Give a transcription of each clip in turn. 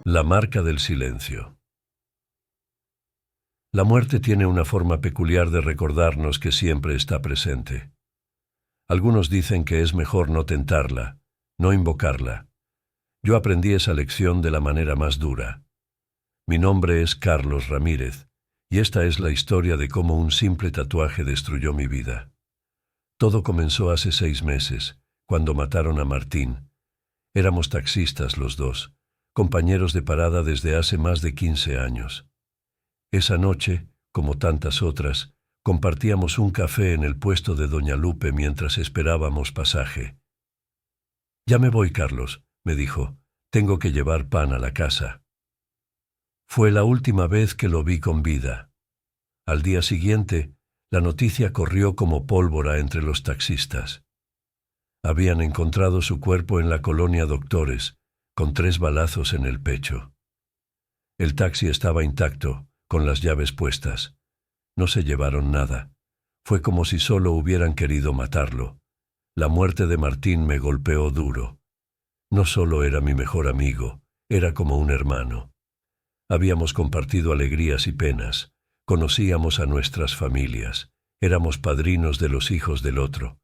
La marca del silencio. La muerte tiene una forma peculiar de recordarnos que siempre está presente. Algunos dicen que es mejor no tentarla, no invocarla. Yo aprendí esa lección de la manera más dura. Mi nombre es Carlos Ramírez, y esta es la historia de cómo un simple tatuaje destruyó mi vida. Todo comenzó hace 6 meses, cuando mataron a Martín. Éramos taxistas los dos, compañeros de parada desde hace más de 15 años. Esa noche, como tantas otras, compartíamos un café en el puesto de Doña Lupe mientras esperábamos pasaje. «Ya me voy, Carlos», me dijo. «Tengo que llevar pan a la casa». Fue la última vez que lo vi con vida. Al día siguiente, la noticia corrió como pólvora entre los taxistas. Habían encontrado su cuerpo en la colonia Doctores, con 3 balazos en el pecho. El taxi estaba intacto, con las llaves puestas. No se llevaron nada. Fue como si solo hubieran querido matarlo. La muerte de Martín me golpeó duro. No solo era mi mejor amigo, era como un hermano. Habíamos compartido alegrías y penas, conocíamos a nuestras familias, éramos padrinos de los hijos del otro.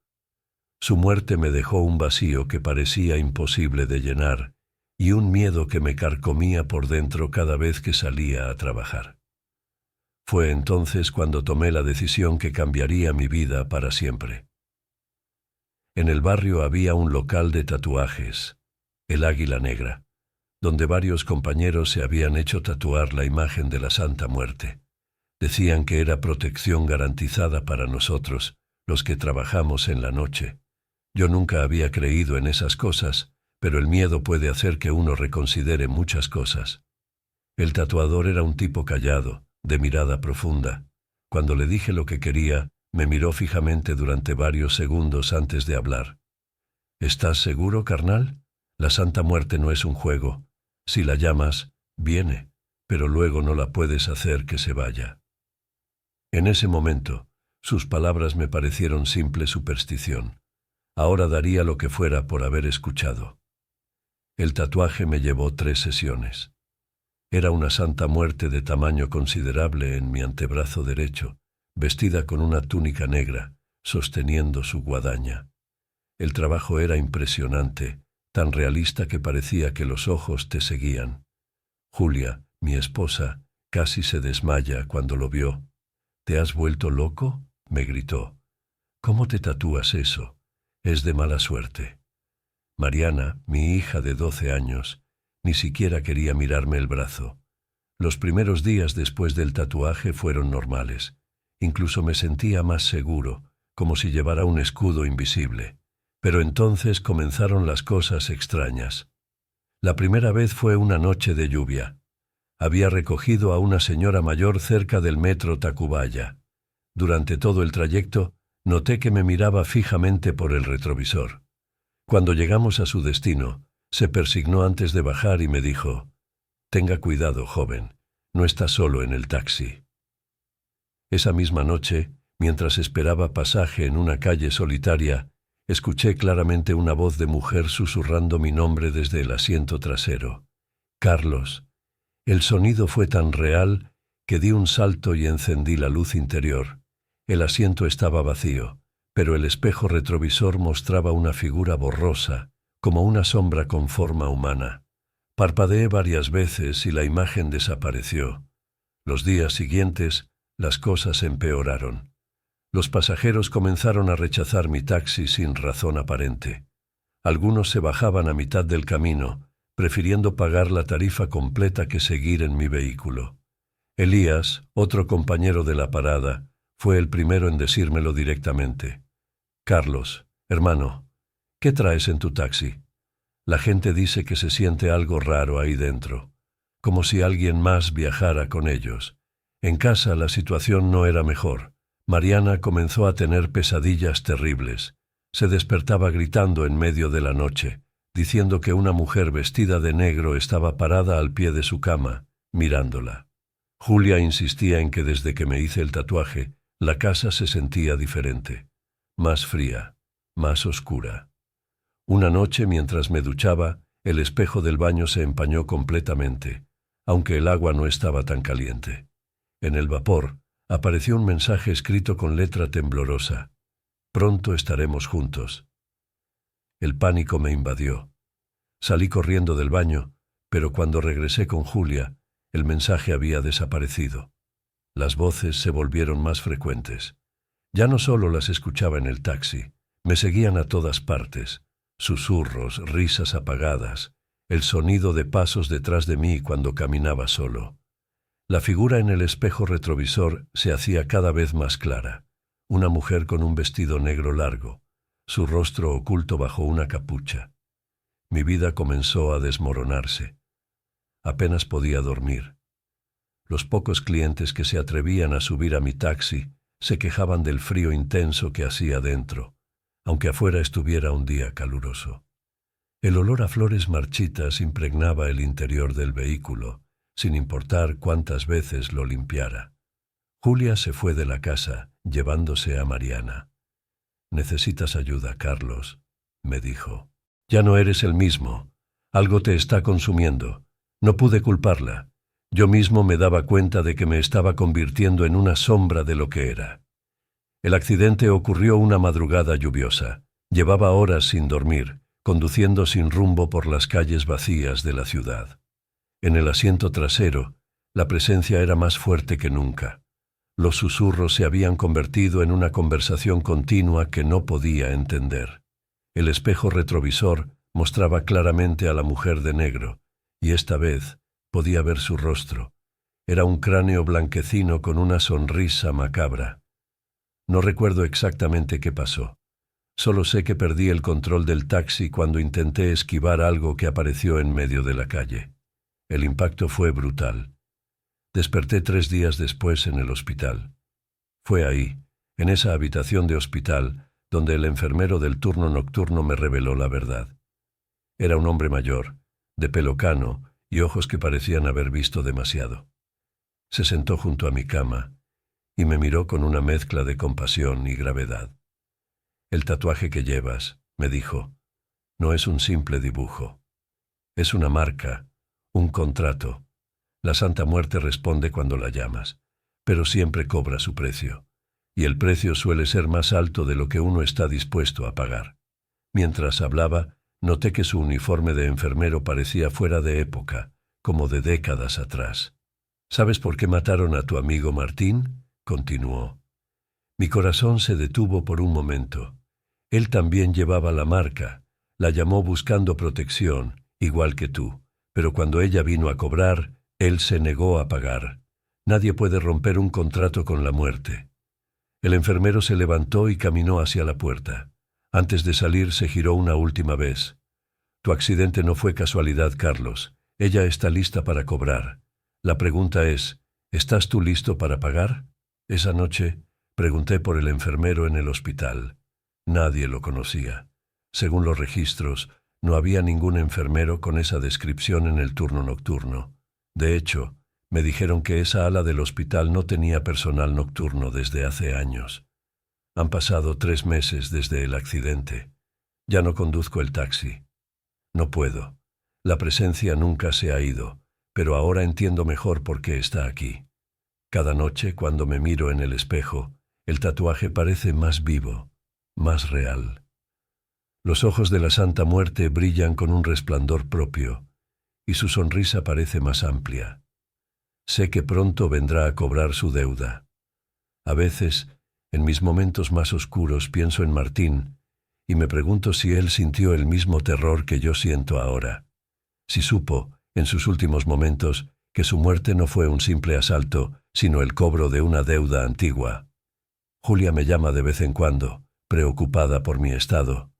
Su muerte me dejó un vacío que parecía imposible de llenar, y un miedo que me carcomía por dentro cada vez que salía a trabajar. Fue entonces cuando tomé la decisión que cambiaría mi vida para siempre. En el barrio había un local de tatuajes, el Águila Negra, donde varios compañeros se habían hecho tatuar la imagen de la Santa Muerte. Decían que era protección garantizada para nosotros, los que trabajamos en la noche. Yo nunca había creído en esas cosas, pero el miedo puede hacer que uno reconsidere muchas cosas. El tatuador era un tipo callado, de mirada profunda. Cuando le dije lo que quería, me miró fijamente durante varios segundos antes de hablar. «¿Estás seguro, carnal? La Santa Muerte no es un juego. Si la llamas, viene, pero luego no la puedes hacer que se vaya». En ese momento, sus palabras me parecieron simple superstición. Ahora daría lo que fuera por haber escuchado. El tatuaje me llevó 3 sesiones. Era una Santa Muerte de tamaño considerable en mi antebrazo derecho, vestida con una túnica negra, sosteniendo su guadaña. El trabajo era impresionante, tan realista que parecía que los ojos te seguían. Julia, mi esposa, casi se desmaya cuando lo vio. «¿Te has vuelto loco?», me gritó. «¿Cómo te tatúas eso? Es de mala suerte». Mariana, mi hija de 12 años, ni siquiera quería mirarme el brazo. Los primeros días después del tatuaje fueron normales. Incluso me sentía más seguro, como si llevara un escudo invisible. Pero entonces comenzaron las cosas extrañas. La primera vez fue una noche de lluvia. Había recogido a una señora mayor cerca del metro Tacubaya. Durante todo el trayecto, noté que me miraba fijamente por el retrovisor. Cuando llegamos a su destino, se persignó antes de bajar y me dijo: «Tenga cuidado, joven, no está solo en el taxi». Esa misma noche, mientras esperaba pasaje en una calle solitaria, escuché claramente una voz de mujer susurrando mi nombre desde el asiento trasero. «Carlos». El sonido fue tan real que di un salto y encendí la luz interior. El asiento estaba vacío, pero el espejo retrovisor mostraba una figura borrosa, como una sombra con forma humana. Parpadeé varias veces y la imagen desapareció. Los días siguientes, las cosas empeoraron. Los pasajeros comenzaron a rechazar mi taxi sin razón aparente. Algunos se bajaban a mitad del camino, prefiriendo pagar la tarifa completa que seguir en mi vehículo. Elías, otro compañero de la parada, fue el primero en decírmelo directamente. «Carlos, hermano, ¿qué traes en tu taxi? La gente dice que se siente algo raro ahí dentro, como si alguien más viajara con ellos. En casa la situación no era mejor. Mariana comenzó a tener pesadillas terribles. Se despertaba gritando en medio de la noche, diciendo que una mujer vestida de negro estaba parada al pie de su cama, mirándola. Julia insistía en que desde que me hice el tatuaje, la casa se sentía diferente, más fría, más oscura. Una noche, mientras me duchaba, El espejo del baño se empañó completamente, aunque el agua no estaba tan caliente. En el vapor apareció un mensaje escrito con letra temblorosa. Pronto estaremos juntos. El pánico me invadió. Salí corriendo del baño, pero cuando regresé con Julia, el mensaje había desaparecido. Las voces se volvieron más frecuentes. Ya no solo las escuchaba en el taxi, me seguían a todas partes. Susurros, risas apagadas, el sonido de pasos detrás de mí cuando caminaba solo. La figura en el espejo retrovisor se hacía cada vez más clara. Una mujer con un vestido negro largo, su rostro oculto bajo una capucha. Mi vida comenzó a desmoronarse. Apenas podía dormir. Los pocos clientes que se atrevían a subir a mi taxi se quejaban del frío intenso que hacía dentro, aunque afuera estuviera un día caluroso. El olor a flores marchitas impregnaba el interior del vehículo, sin importar cuántas veces lo limpiara. Julia se fue de la casa, llevándose a Mariana. «Necesitas ayuda, Carlos», me dijo. «Ya no eres el mismo. Algo te está consumiendo. No pude culparla. Yo mismo me daba cuenta de que me estaba convirtiendo en una sombra de lo que era». El accidente ocurrió una madrugada lluviosa. Llevaba horas sin dormir, conduciendo sin rumbo por las calles vacías de la ciudad. En el asiento trasero, la presencia era más fuerte que nunca. Los susurros se habían convertido en una conversación continua que no podía entender. El espejo retrovisor mostraba claramente a la mujer de negro, y esta vez podía ver su rostro. Era un cráneo blanquecino con una sonrisa macabra. No recuerdo exactamente qué pasó. Solo sé que perdí el control del taxi cuando intenté esquivar algo que apareció en medio de la calle. El impacto fue brutal. Desperté 3 días después en el hospital. Fue ahí, en esa habitación de hospital, donde el enfermero del turno nocturno me reveló la verdad. Era un hombre mayor, de pelo cano y ojos que parecían haber visto demasiado. Se sentó junto a mi cama y me miró con una mezcla de compasión y gravedad. «El tatuaje que llevas», me dijo, «no es un simple dibujo. Es una marca, un contrato. La Santa Muerte responde cuando la llamas, pero siempre cobra su precio, y el precio suele ser más alto de lo que uno está dispuesto a pagar». Mientras hablaba, noté que su uniforme de enfermero parecía fuera de época, como de décadas atrás. «¿Sabes por qué mataron a tu amigo Martín?», continuó. Mi corazón se detuvo por un momento. Él también llevaba la marca, la llamó buscando protección, igual que tú, pero cuando ella vino a cobrar, él se negó a pagar. Nadie puede romper un contrato con la muerte. El enfermero se levantó y caminó hacia la puerta. Antes de salir se giró una última vez. «Tu accidente no fue casualidad, Carlos. Ella está lista para cobrar. La pregunta es, ¿estás tú listo para pagar?» Esa noche pregunté por el enfermero en el hospital. Nadie lo conocía. Según los registros, no había ningún enfermero con esa descripción en el turno nocturno. De hecho, me dijeron que esa ala del hospital no tenía personal nocturno desde hace años. Han pasado 3 meses desde el accidente. Ya no conduzco el taxi. No puedo. La presencia nunca se ha ido, pero ahora entiendo mejor por qué está aquí. Cada noche, cuando me miro en el espejo, el tatuaje parece más vivo, más real. Los ojos de la Santa Muerte brillan con un resplandor propio, y su sonrisa parece más amplia. Sé que pronto vendrá a cobrar su deuda. A veces, en mis momentos más oscuros, pienso en Martín, y me pregunto si él sintió el mismo terror que yo siento ahora. Si supo, en sus últimos momentos, que su muerte no fue un simple asalto, sino el cobro de una deuda antigua. Julia me llama de vez en cuando, preocupada por mi estado.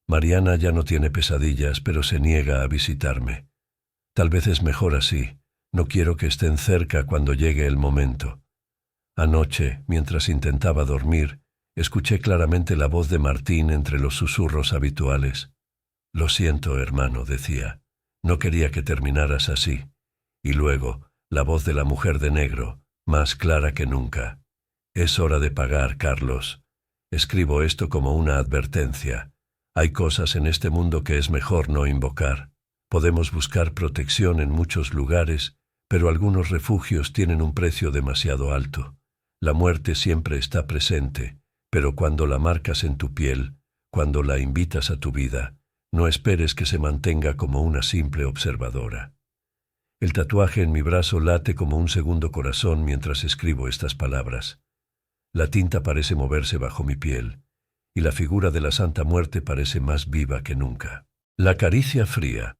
Mariana ya no tiene pesadillas, pero se niega a visitarme. Tal vez es mejor así. No quiero que estén cerca cuando llegue el momento. Anoche, mientras intentaba dormir, escuché claramente la voz de Martín entre los susurros habituales. «Lo siento, hermano», decía. «No quería que terminaras así». Y luego, la voz de la mujer de negro, más clara que nunca. «Es hora de pagar, Carlos. Escribo esto como una advertencia. Hay cosas en este mundo que es mejor no invocar. Podemos buscar protección en muchos lugares, pero algunos refugios tienen un precio demasiado alto. La muerte siempre está presente, pero cuando la marcas en tu piel, cuando la invitas a tu vida, no esperes que se mantenga como una simple observadora. El tatuaje en mi brazo late como un segundo corazón mientras escribo estas palabras. La tinta parece moverse bajo mi piel, y la figura de la Santa Muerte parece más viva que nunca. La caricia fría.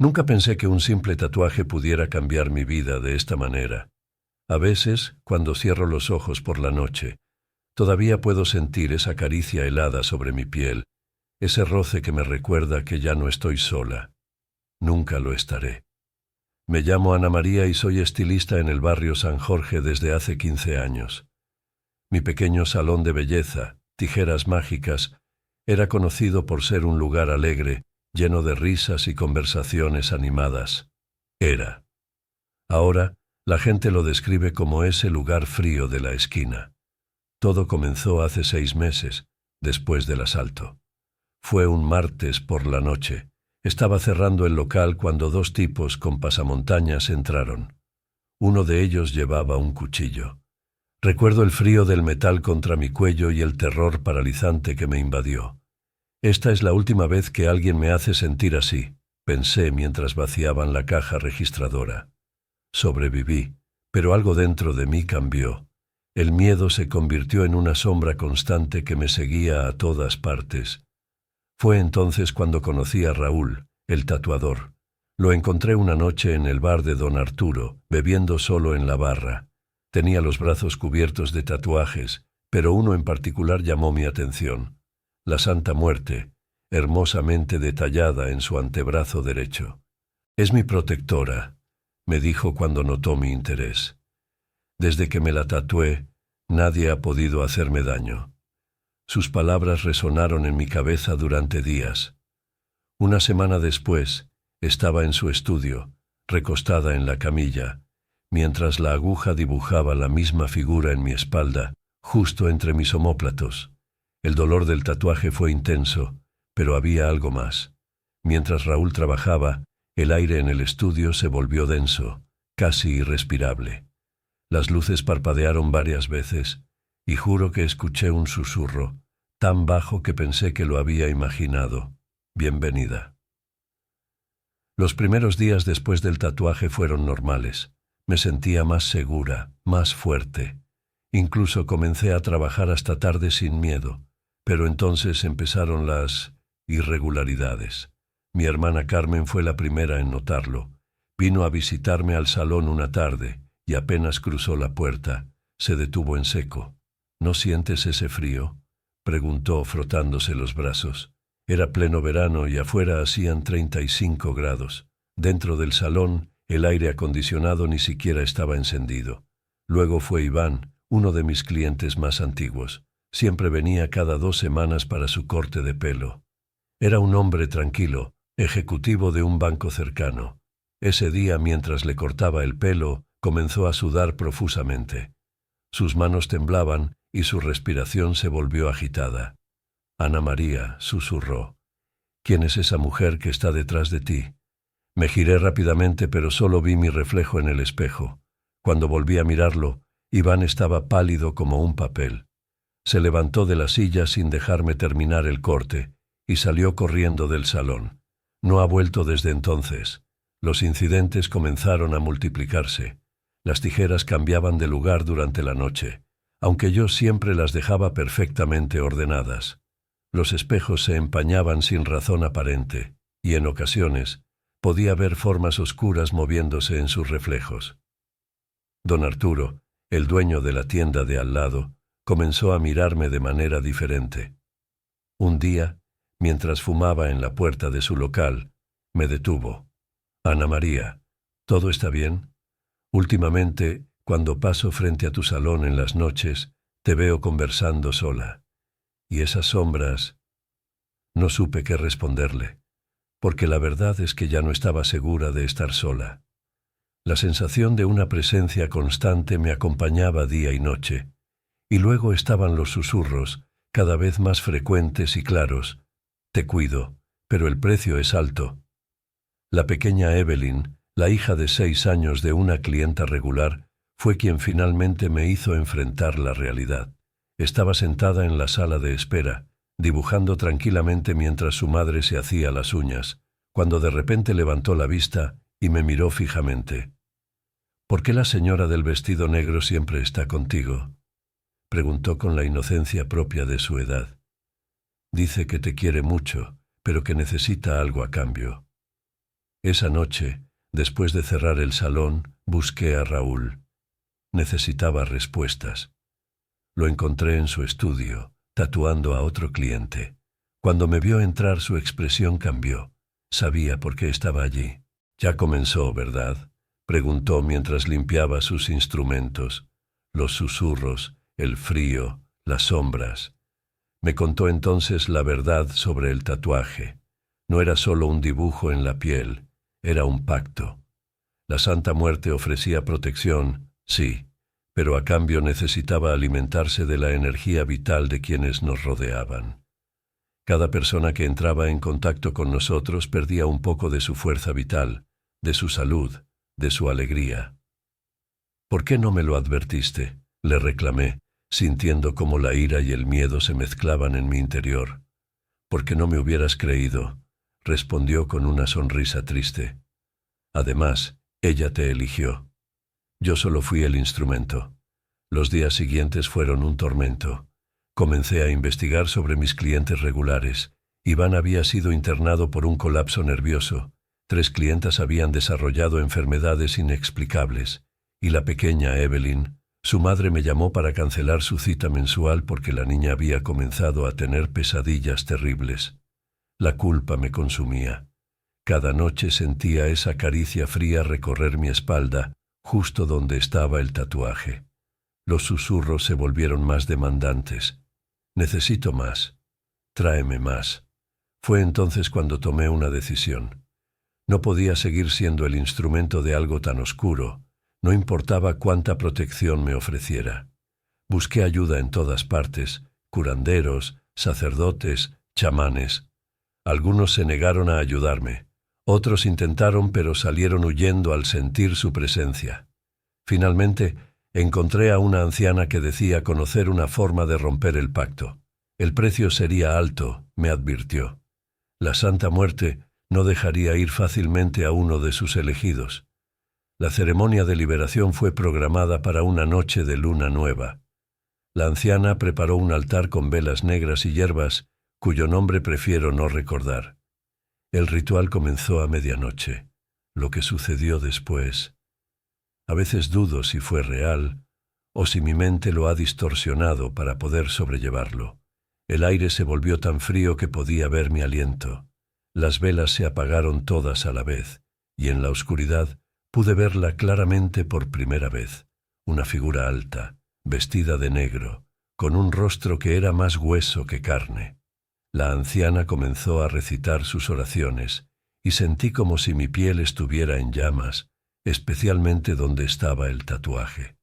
Nunca pensé que un simple tatuaje pudiera cambiar mi vida de esta manera. A veces, cuando cierro los ojos por la noche, todavía puedo sentir esa caricia helada sobre mi piel, ese roce que me recuerda que ya no estoy sola. Nunca lo estaré. Me llamo Ana María y soy estilista en el barrio San Jorge desde hace 15 años. Mi pequeño salón de belleza, Tijeras Mágicas, era conocido por ser un lugar alegre, lleno de risas y conversaciones animadas. Era. Ahora, la gente lo describe como ese lugar frío de la esquina. Todo comenzó hace 6 meses, después del asalto. Fue un martes por la noche. Estaba cerrando el local cuando 2 tipos con pasamontañas entraron. Uno de ellos llevaba un cuchillo. Recuerdo el frío del metal contra mi cuello y el terror paralizante que me invadió. Esta es la última vez que alguien me hace sentir así, pensé mientras vaciaban la caja registradora. Sobreviví, pero algo dentro de mí cambió. El miedo se convirtió en una sombra constante que me seguía a todas partes. Fue entonces cuando conocí a Raúl, el tatuador. Lo encontré una noche en el bar de Don Arturo, bebiendo solo en la barra. Tenía los brazos cubiertos de tatuajes, pero uno en particular llamó mi atención. La Santa Muerte, hermosamente detallada en su antebrazo derecho. «Es mi protectora», me dijo cuando notó mi interés. «Desde que me la tatué, nadie ha podido hacerme daño». Sus palabras resonaron en mi cabeza durante días. Una semana después, estaba en su estudio, recostada en la camilla, mientras la aguja dibujaba la misma figura en mi espalda, justo entre mis omóplatos. El dolor del tatuaje fue intenso, pero había algo más. Mientras Raúl trabajaba, el aire en el estudio se volvió denso, casi irrespirable. Las luces parpadearon varias veces, y juro que escuché un susurro, tan bajo que pensé que lo había imaginado. «Bienvenida». Los primeros días después del tatuaje fueron normales. Me sentía más segura, más fuerte. Incluso comencé a trabajar hasta tarde sin miedo, pero entonces empezaron las irregularidades. Mi hermana Carmen fue la primera en notarlo. Vino a visitarme al salón una tarde y apenas cruzó la puerta, se detuvo en seco. «¿No sientes ese frío?», preguntó frotándose los brazos. Era pleno verano y afuera hacían 35 grados. Dentro del salón, el aire acondicionado ni siquiera estaba encendido. Luego fue Iván, uno de mis clientes más antiguos. Siempre venía cada 2 semanas para su corte de pelo. Era un hombre tranquilo, ejecutivo de un banco cercano. Ese día, mientras le cortaba el pelo, comenzó a sudar profusamente. Sus manos temblaban y su respiración se volvió agitada. «Ana María», susurró, «¿quién es esa mujer que está detrás de ti?». Me giré rápidamente, pero solo vi mi reflejo en el espejo. Cuando volví a mirarlo, Iván estaba pálido como un papel. Se levantó de la silla sin dejarme terminar el corte y salió corriendo del salón. No ha vuelto desde entonces. Los incidentes comenzaron a multiplicarse. Las tijeras cambiaban de lugar durante la noche, aunque yo siempre las dejaba perfectamente ordenadas. Los espejos se empañaban sin razón aparente, y en ocasiones podía ver formas oscuras moviéndose en sus reflejos. Don Arturo, el dueño de la tienda de al lado, comenzó a mirarme de manera diferente. Un día, mientras fumaba en la puerta de su local, me detuvo. «Ana María, ¿todo está bien? Últimamente, cuando paso frente a tu salón en las noches, te veo conversando sola. Y esas sombras...». No supe qué responderle, porque la verdad es que ya no estaba segura de estar sola. La sensación de una presencia constante me acompañaba día y noche, y luego estaban los susurros, cada vez más frecuentes y claros. «Te cuido, pero el precio es alto». La pequeña Evelyn, la hija de 6 años de una clienta regular, fue quien finalmente me hizo enfrentar la realidad. Estaba sentada en la sala de espera, dibujando tranquilamente mientras su madre se hacía las uñas, cuando de repente levantó la vista y me miró fijamente. «¿Por qué la señora del vestido negro siempre está contigo?», preguntó con la inocencia propia de su edad. «Dice que te quiere mucho, pero que necesita algo a cambio». Esa noche, después de cerrar el salón, busqué a Raúl. Necesitaba respuestas. Lo encontré en su estudio, tatuando a otro cliente. Cuando me vio entrar, su expresión cambió. Sabía por qué estaba allí. «Ya comenzó, ¿verdad?», preguntó mientras limpiaba sus instrumentos. Los susurros, el frío, las sombras. Me contó entonces la verdad sobre el tatuaje. No era solo un dibujo en la piel, era un pacto. La Santa Muerte ofrecía protección, sí, pero a cambio necesitaba alimentarse de la energía vital de quienes nos rodeaban. Cada persona que entraba en contacto con nosotros perdía un poco de su fuerza vital, de su salud, de su alegría. «¿Por qué no me lo advertiste?», le reclamé, sintiendo cómo la ira y el miedo se mezclaban en mi interior. «Porque no me hubieras creído», respondió con una sonrisa triste. «Además, ella te eligió. Yo solo fui el instrumento». Los días siguientes fueron un tormento. Comencé a investigar sobre mis clientes regulares. Iván había sido internado por un colapso nervioso. 3 clientas habían desarrollado enfermedades inexplicables. Y la pequeña Evelyn, su madre me llamó para cancelar su cita mensual porque la niña había comenzado a tener pesadillas terribles. La culpa me consumía. Cada noche sentía esa caricia fría recorrer mi espalda, justo donde estaba el tatuaje. Los susurros se volvieron más demandantes. «Necesito más. Tráeme más». Fue entonces cuando tomé una decisión. No podía seguir siendo el instrumento de algo tan oscuro, no importaba cuánta protección me ofreciera. Busqué ayuda en todas partes, curanderos, sacerdotes, chamanes. Algunos se negaron a ayudarme, otros intentaron pero salieron huyendo al sentir su presencia. Finalmente, encontré a una anciana que decía conocer una forma de romper el pacto. El precio sería alto, me advirtió. La Santa Muerte no dejaría ir fácilmente a uno de sus elegidos. La ceremonia de liberación fue programada para una noche de luna nueva. La anciana preparó un altar con velas negras y hierbas, cuyo nombre prefiero no recordar. El ritual comenzó a medianoche. Lo que sucedió después. A veces dudo si fue real o si mi mente lo ha distorsionado para poder sobrellevarlo. El aire se volvió tan frío que podía ver mi aliento. Las velas se apagaron todas a la vez, y en la oscuridad pude verla claramente por primera vez. Una figura alta, vestida de negro, con un rostro que era más hueso que carne. La anciana comenzó a recitar sus oraciones, y sentí como si mi piel estuviera en llamas, especialmente donde estaba el tatuaje.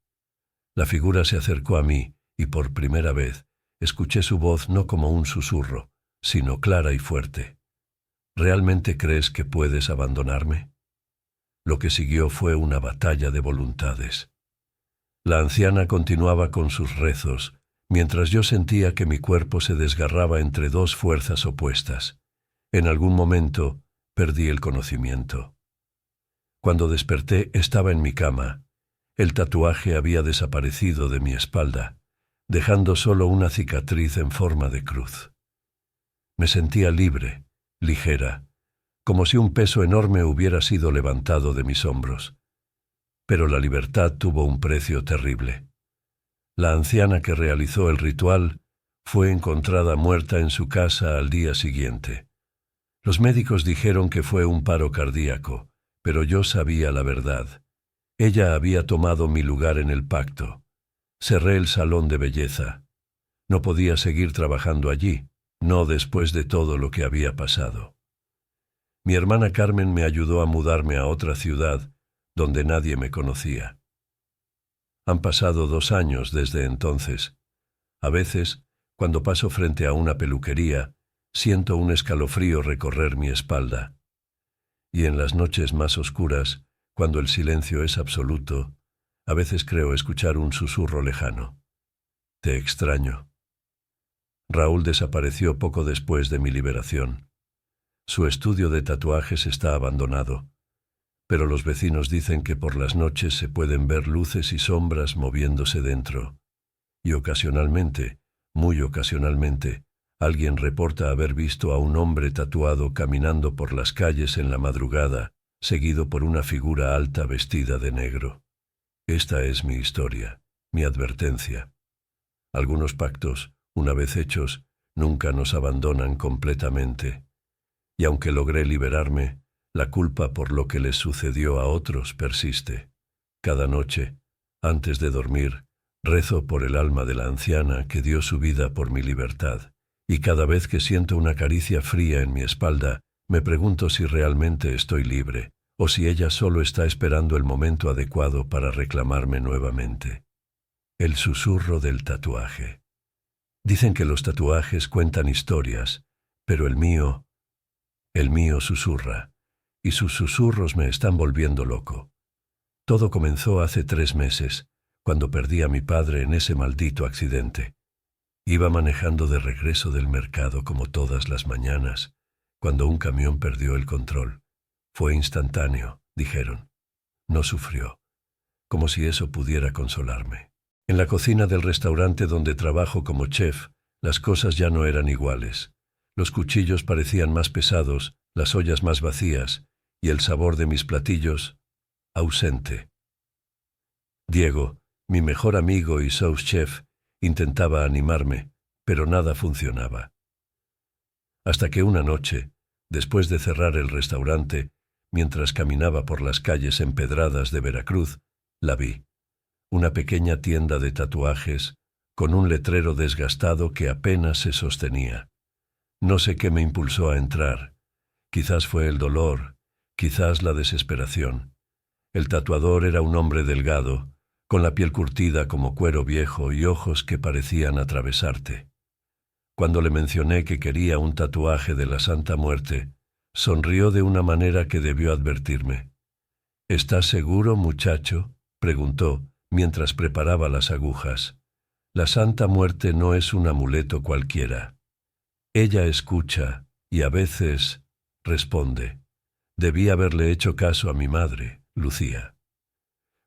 La figura se acercó a mí, y por primera vez escuché su voz no como un susurro, sino clara y fuerte. ¿Realmente crees que puedes abandonarme? Lo que siguió fue una batalla de voluntades. La anciana continuaba con sus rezos, mientras yo sentía que mi cuerpo se desgarraba entre 2 fuerzas opuestas. En algún momento perdí el conocimiento. Cuando desperté estaba en mi cama. El tatuaje había desaparecido de mi espalda, dejando solo una cicatriz en forma de cruz. Me sentía libre, ligera, como si un peso enorme hubiera sido levantado de mis hombros. Pero la libertad tuvo un precio terrible. La anciana que realizó el ritual fue encontrada muerta en su casa al día siguiente. Los médicos dijeron que fue un paro cardíaco, pero yo sabía la verdad. Ella había tomado mi lugar en el pacto. Cerré el salón de belleza. No podía seguir trabajando allí, no después de todo lo que había pasado. Mi hermana Carmen me ayudó a mudarme a otra ciudad, donde nadie me conocía. Han pasado 2 años desde entonces. A veces, cuando paso frente a una peluquería, siento un escalofrío recorrer mi espalda. Y en las noches más oscuras, cuando el silencio es absoluto, a veces creo escuchar un susurro lejano. Te extraño. Raúl desapareció poco después de mi liberación. Su estudio de tatuajes está abandonado, pero los vecinos dicen que por las noches se pueden ver luces y sombras moviéndose dentro, y ocasionalmente, muy ocasionalmente, alguien reporta haber visto a un hombre tatuado caminando por las calles en la madrugada, seguido por una figura alta vestida de negro. Esta es mi historia, mi advertencia. Algunos pactos, una vez hechos, nunca nos abandonan completamente. Y aunque logré liberarme, la culpa por lo que les sucedió a otros persiste. Cada noche, antes de dormir, rezo por el alma de la anciana que dio su vida por mi libertad, y cada vez que siento una caricia fría en mi espalda, me pregunto si realmente estoy libre, o si ella solo está esperando el momento adecuado para reclamarme nuevamente. El susurro del tatuaje. Dicen que los tatuajes cuentan historias, pero el mío susurra, y sus susurros me están volviendo loco. Todo comenzó hace 3 meses, cuando perdí a mi padre en ese maldito accidente. Iba manejando de regreso del mercado como todas las mañanas, cuando un camión perdió el control. Fue instantáneo, dijeron. No sufrió, como si eso pudiera consolarme. En la cocina del restaurante donde trabajo como chef, las cosas ya no eran iguales. Los cuchillos parecían más pesados, las ollas más vacías, y el sabor de mis platillos, ausente. Diego, mi mejor amigo y sous chef, intentaba animarme, pero nada funcionaba. Hasta que una noche, después de cerrar el restaurante, mientras caminaba por las calles empedradas de Veracruz, la vi. Una pequeña tienda de tatuajes, con un letrero desgastado que apenas se sostenía. No sé qué me impulsó a entrar. Quizás fue el dolor, quizás la desesperación. El tatuador era un hombre delgado, con la piel curtida como cuero viejo y ojos que parecían atravesarte. Cuando le mencioné que quería un tatuaje de la Santa Muerte, sonrió de una manera que debió advertirme. ¿Estás seguro, muchacho?, preguntó, mientras preparaba las agujas. La Santa Muerte no es un amuleto cualquiera. Ella escucha y a veces responde. Debí haberle hecho caso a mi madre, Lucía.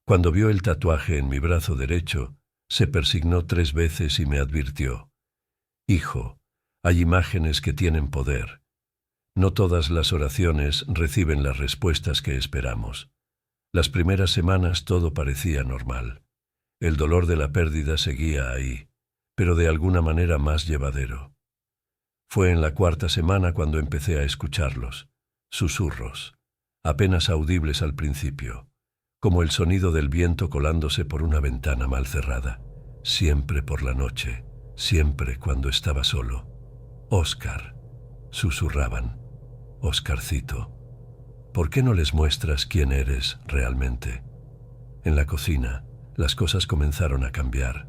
Cuando vio el tatuaje en mi brazo derecho, se persignó 3 veces y me advirtió. Hijo, hay imágenes que tienen poder. No todas las oraciones reciben las respuestas que esperamos. Las primeras semanas todo parecía normal. El dolor de la pérdida seguía ahí, pero de alguna manera más llevadero. Fue en la 4ª semana cuando empecé a escucharlos, susurros, apenas audibles al principio, como el sonido del viento colándose por una ventana mal cerrada, siempre por la noche, siempre cuando estaba solo. Óscar, susurraban, Oscarcito, ¿por qué no les muestras quién eres realmente? En la cocina, las cosas comenzaron a cambiar.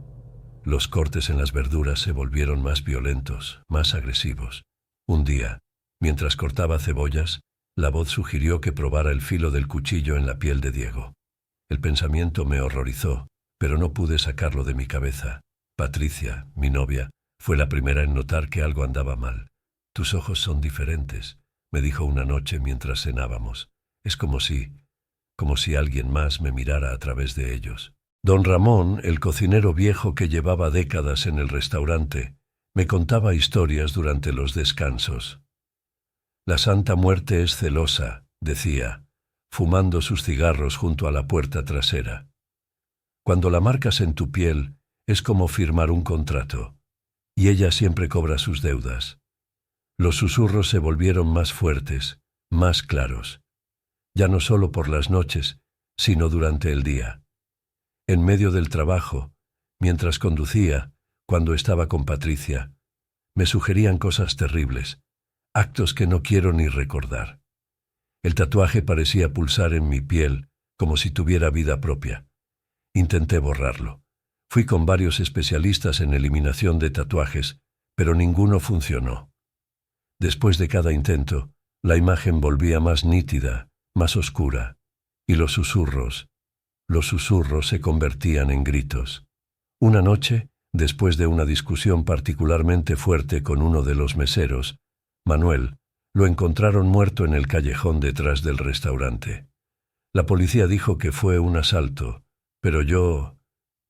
Los cortes en las verduras se volvieron más violentos, más agresivos. Un día, mientras cortaba cebollas, la voz sugirió que probara el filo del cuchillo en la piel de Diego. El pensamiento me horrorizó, pero no pude sacarlo de mi cabeza. Patricia, mi novia, fue la primera en notar que algo andaba mal. Tus ojos son diferentes, me dijo una noche mientras cenábamos. Es como si alguien más me mirara a través de ellos. Don Ramón, el cocinero viejo que llevaba décadas en el restaurante, me contaba historias durante los descansos. La Santa Muerte es celosa, decía, fumando sus cigarros junto a la puerta trasera. Cuando la marcas en tu piel, es como firmar un contrato, y ella siempre cobra sus deudas. Los susurros se volvieron más fuertes, más claros, ya no solo por las noches, sino durante el día. En medio del trabajo, mientras conducía, cuando estaba con Patricia, me sugerían cosas terribles, actos que no quiero ni recordar. El tatuaje parecía pulsar en mi piel, como si tuviera vida propia. Intenté borrarlo. Fui con varios especialistas en eliminación de tatuajes, pero ninguno funcionó. Después de cada intento, la imagen volvía más nítida, más oscura, y los susurros se convertían en gritos. Una noche, después de una discusión particularmente fuerte con uno de los meseros, Manuel, lo encontraron muerto en el callejón detrás del restaurante. La policía dijo que fue un asalto, pero yo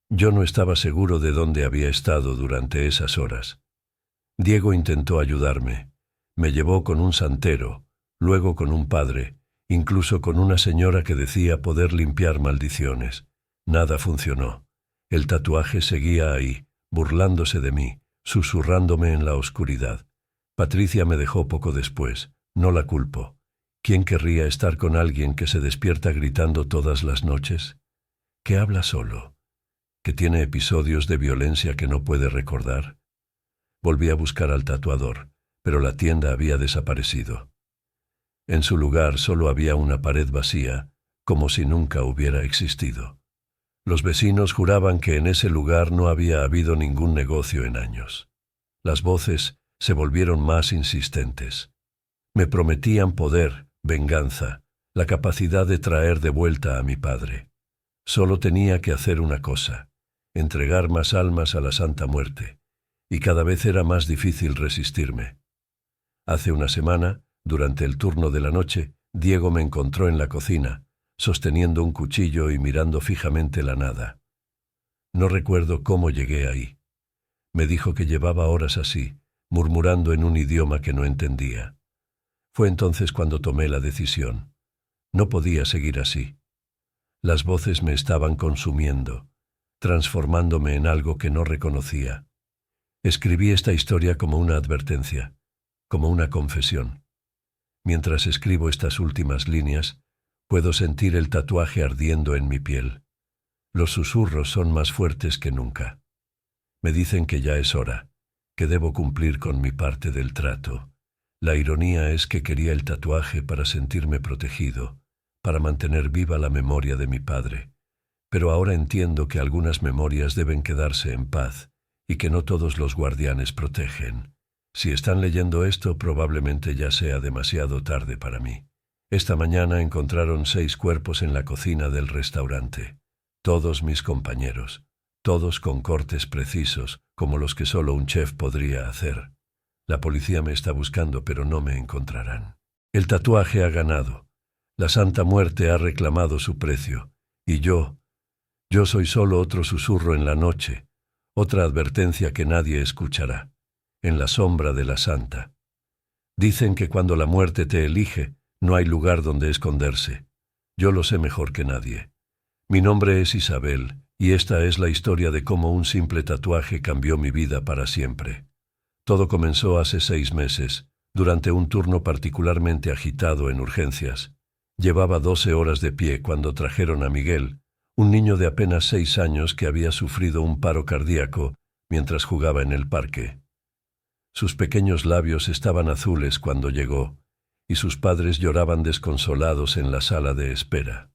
no estaba seguro de dónde había estado durante esas horas. Diego intentó ayudarme. Me llevó con un santero, luego con un padre, incluso con una señora que decía poder limpiar maldiciones. Nada funcionó. El tatuaje seguía ahí, burlándose de mí, susurrándome en la oscuridad. Patricia me dejó poco después. No la culpo. ¿Quién querría estar con alguien que se despierta gritando todas las noches? ¿Que habla solo? ¿Que tiene episodios de violencia que no puede recordar? Volví a buscar al tatuador, pero la tienda había desaparecido. En su lugar solo había una pared vacía, como si nunca hubiera existido. Los vecinos juraban que en ese lugar no había habido ningún negocio en años. Las voces se volvieron más insistentes. Me prometían poder, venganza, la capacidad de traer de vuelta a mi padre. Solo tenía que hacer una cosa: entregar más almas a la Santa Muerte, y cada vez era más difícil resistirme. Hace una semana, durante el turno de la noche, Diego me encontró en la cocina, sosteniendo un cuchillo y mirando fijamente la nada. No recuerdo cómo llegué ahí. Me dijo que llevaba horas así, murmurando en un idioma que no entendía. Fue entonces cuando tomé la decisión. No podía seguir así. Las voces me estaban consumiendo, transformándome en algo que no reconocía. Escribí esta historia como una advertencia, como una confesión. Mientras escribo estas últimas líneas, puedo sentir el tatuaje ardiendo en mi piel. Los susurros son más fuertes que nunca. Me dicen que ya es hora, que debo cumplir con mi parte del trato. La ironía es que quería el tatuaje para sentirme protegido, para mantener viva la memoria de mi padre. Pero ahora entiendo que algunas memorias deben quedarse en paz y que no todos los guardianes protegen. Si están leyendo esto, probablemente ya sea demasiado tarde para mí. Esta mañana encontraron 6 cuerpos en la cocina del restaurante. Todos mis compañeros, todos con cortes precisos, como los que solo un chef podría hacer. La policía me está buscando, pero no me encontrarán. El tatuaje ha ganado. La Santa Muerte ha reclamado su precio. Y yo soy solo otro susurro en la noche, otra advertencia que nadie escuchará, en la sombra de la Santa. Dicen que cuando la muerte te elige, no hay lugar donde esconderse. Yo lo sé mejor que nadie. Mi nombre es Isabel, y esta es la historia de cómo un simple tatuaje cambió mi vida para siempre. Todo comenzó hace 6 meses, durante un turno particularmente agitado en urgencias. Llevaba 12 horas de pie cuando trajeron a Miguel, un niño de apenas 6 años que había sufrido un paro cardíaco mientras jugaba en el parque. Sus pequeños labios estaban azules cuando llegó, y sus padres lloraban desconsolados en la sala de espera.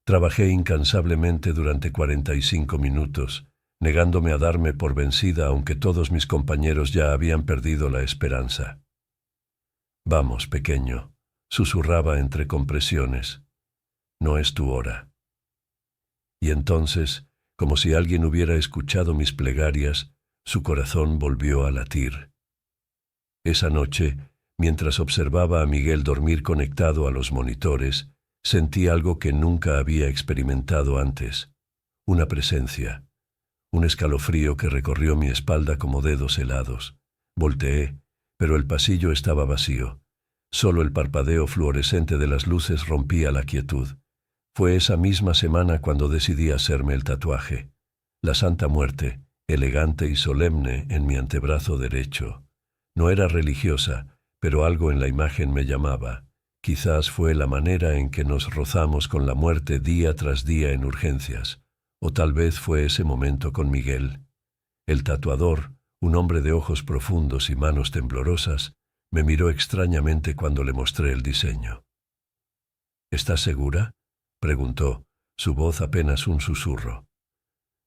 Trabajé incansablemente durante 45 minutos, negándome a darme por vencida aunque todos mis compañeros ya habían perdido la esperanza. «Vamos, pequeño», susurraba entre compresiones. «No es tu hora». Y entonces, como si alguien hubiera escuchado mis plegarias, su corazón volvió a latir. Esa noche, mientras observaba a Miguel dormir conectado a los monitores, sentí algo que nunca había experimentado antes, una presencia, un escalofrío que recorrió mi espalda como dedos helados. Volteé, pero el pasillo estaba vacío. Solo el parpadeo fluorescente de las luces rompía la quietud. Fue esa misma semana cuando decidí hacerme el tatuaje. La Santa Muerte, elegante y solemne en mi antebrazo derecho. No era religiosa, pero algo en la imagen me llamaba. Quizás fue la manera en que nos rozamos con la muerte día tras día en urgencias. O tal vez fue ese momento con Miguel. El tatuador, un hombre de ojos profundos y manos temblorosas, me miró extrañamente cuando le mostré el diseño. «¿Estás segura?», preguntó, su voz apenas un susurro.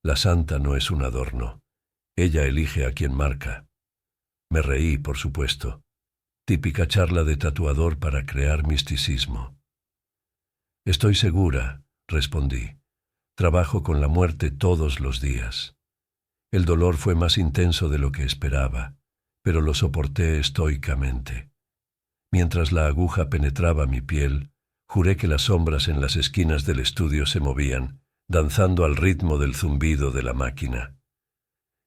«La Santa no es un adorno. Ella elige a quien marca». Me reí, por supuesto. Típica charla de tatuador para crear misticismo. Estoy segura, respondí. Trabajo con la muerte todos los días. El dolor fue más intenso de lo que esperaba, pero lo soporté estoicamente. Mientras la aguja penetraba mi piel, juré que las sombras en las esquinas del estudio se movían, danzando al ritmo del zumbido de la máquina.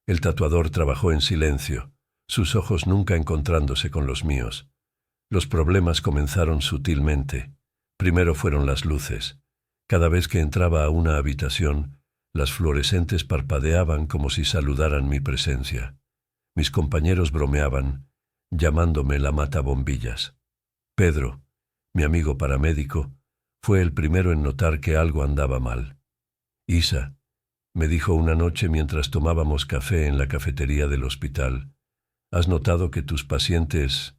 El tatuador trabajó en silencio, sus ojos nunca encontrándose con los míos. Los problemas comenzaron sutilmente. Primero fueron las luces. Cada vez que entraba a una habitación, las fluorescentes parpadeaban como si saludaran mi presencia. Mis compañeros bromeaban, llamándome la matabombillas. Pedro, mi amigo paramédico, fue el primero en notar que algo andaba mal. Isa, me dijo una noche mientras tomábamos café en la cafetería del hospital, ¿has notado que tus pacientes...?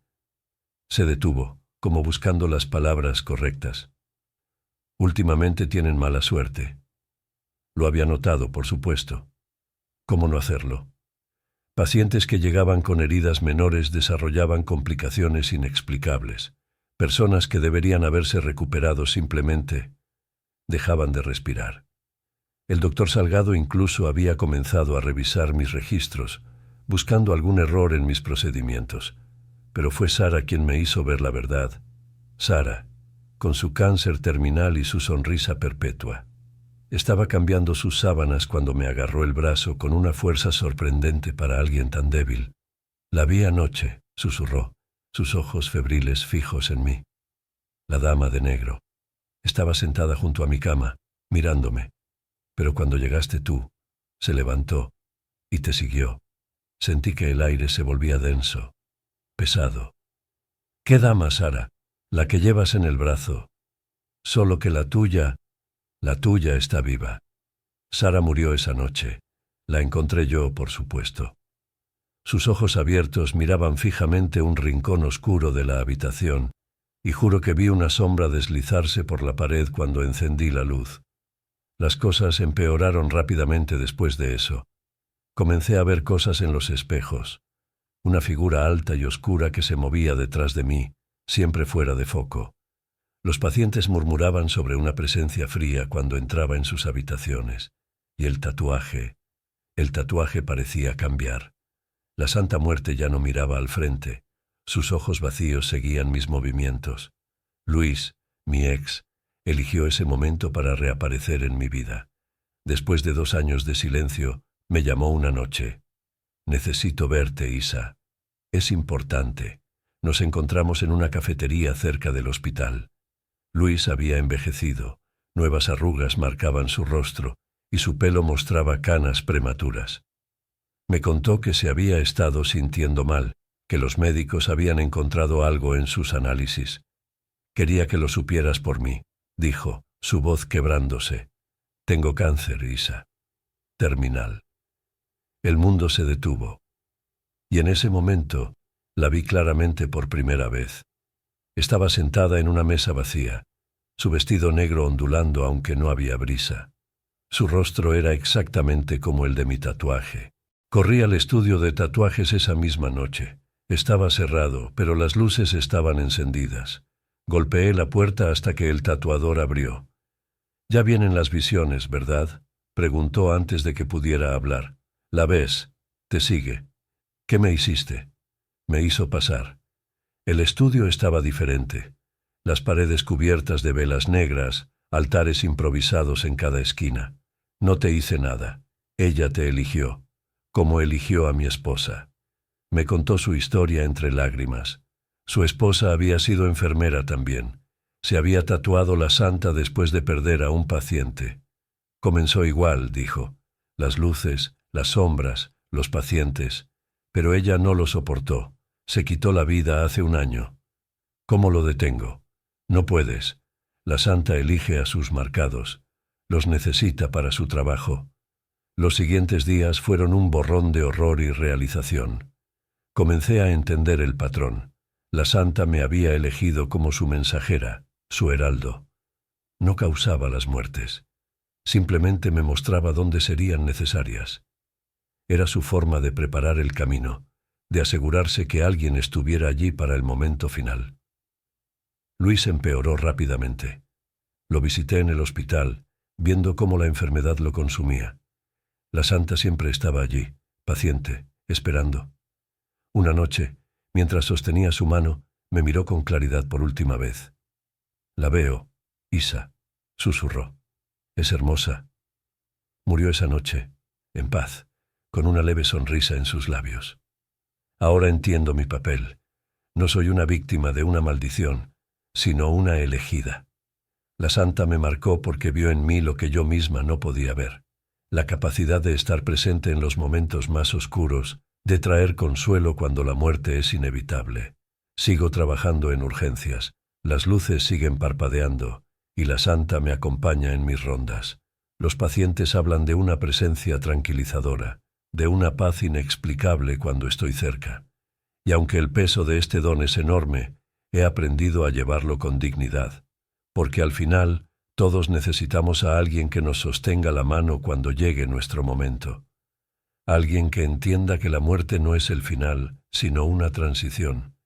Se detuvo, como buscando las palabras correctas. Últimamente tienen mala suerte. Lo había notado, por supuesto. ¿Cómo no hacerlo? Pacientes que llegaban con heridas menores desarrollaban complicaciones inexplicables. Personas que deberían haberse recuperado simplemente dejaban de respirar. El doctor Salgado incluso había comenzado a revisar mis registros, buscando algún error en mis procedimientos. Pero fue Sara quien me hizo ver la verdad. Sara, con su cáncer terminal y su sonrisa perpetua. Estaba cambiando sus sábanas cuando me agarró el brazo con una fuerza sorprendente para alguien tan débil. La vi anoche, susurró, sus ojos febriles fijos en mí. La dama de negro. Estaba sentada junto a mi cama, mirándome. Pero cuando llegaste tú, se levantó y te siguió. Sentí que el aire se volvía denso, pesado. ¿Qué dama, Sara? La que llevas en el brazo. Solo que la tuya está viva. Sara murió esa noche. La encontré yo, por supuesto. Sus ojos abiertos miraban fijamente un rincón oscuro de la habitación, y juro que vi una sombra deslizarse por la pared cuando encendí la luz. Las cosas empeoraron rápidamente después de eso. Comencé a ver cosas en los espejos. Una figura alta y oscura que se movía detrás de mí, siempre fuera de foco. Los pacientes murmuraban sobre una presencia fría cuando entraba en sus habitaciones. Y el tatuaje parecía cambiar. La Santa Muerte ya no miraba al frente. Sus ojos vacíos seguían mis movimientos. Luis, mi ex, eligió ese momento para reaparecer en mi vida. Después de 2 años de silencio, me llamó una noche. Necesito verte, Isa. Es importante. Nos encontramos en una cafetería cerca del hospital. Luis había envejecido. Nuevas arrugas marcaban su rostro y su pelo mostraba canas prematuras. Me contó que se había estado sintiendo mal, que los médicos habían encontrado algo en sus análisis. Quería que lo supieras por mí, dijo, su voz quebrándose. Tengo cáncer, Isa. Terminal. El mundo se detuvo. Y en ese momento la vi claramente por primera vez. Estaba sentada en una mesa vacía, su vestido negro ondulando aunque no había brisa. Su rostro era exactamente como el de mi tatuaje. Corrí al estudio de tatuajes esa misma noche. Estaba cerrado, pero las luces estaban encendidas. Golpeé la puerta hasta que el tatuador abrió. «Ya vienen las visiones, ¿verdad?», preguntó antes de que pudiera hablar. «La ves, te sigue. ¿Qué me hiciste?». Me hizo pasar. El estudio estaba diferente. Las paredes cubiertas de velas negras, altares improvisados en cada esquina. No te hice nada. Ella te eligió, como eligió a mi esposa. Me contó su historia entre lágrimas. Su esposa había sido enfermera también. Se había tatuado la santa después de perder a un paciente. Comenzó igual, dijo. Las luces, las sombras, los pacientes. Pero ella no lo soportó. Se quitó la vida hace 1 año. ¿Cómo lo detengo? No puedes. La santa elige a sus marcados. Los necesita para su trabajo. Los siguientes días fueron un borrón de horror y realización. Comencé a entender el patrón. La santa me había elegido como su mensajera, su heraldo. No causaba las muertes. Simplemente me mostraba dónde serían necesarias. Era su forma de preparar el camino, de asegurarse que alguien estuviera allí para el momento final. Luis empeoró rápidamente. Lo visité en el hospital, viendo cómo la enfermedad lo consumía. La santa siempre estaba allí, paciente, esperando. Una noche, mientras sostenía su mano, me miró con claridad por última vez. «La veo, Isa», susurró. «Es hermosa». Murió esa noche, en paz, con una leve sonrisa en sus labios. Ahora entiendo mi papel. No soy una víctima de una maldición, sino una elegida. La santa me marcó porque vio en mí lo que yo misma no podía ver. La capacidad de estar presente en los momentos más oscuros, de traer consuelo cuando la muerte es inevitable. Sigo trabajando en urgencias, las luces siguen parpadeando, y la santa me acompaña en mis rondas. Los pacientes hablan de una presencia tranquilizadora, de una paz inexplicable cuando estoy cerca. Y aunque el peso de este don es enorme, he aprendido a llevarlo con dignidad, porque al final todos necesitamos a alguien que nos sostenga la mano cuando llegue nuestro momento. Alguien que entienda que la muerte no es el final, sino una transición.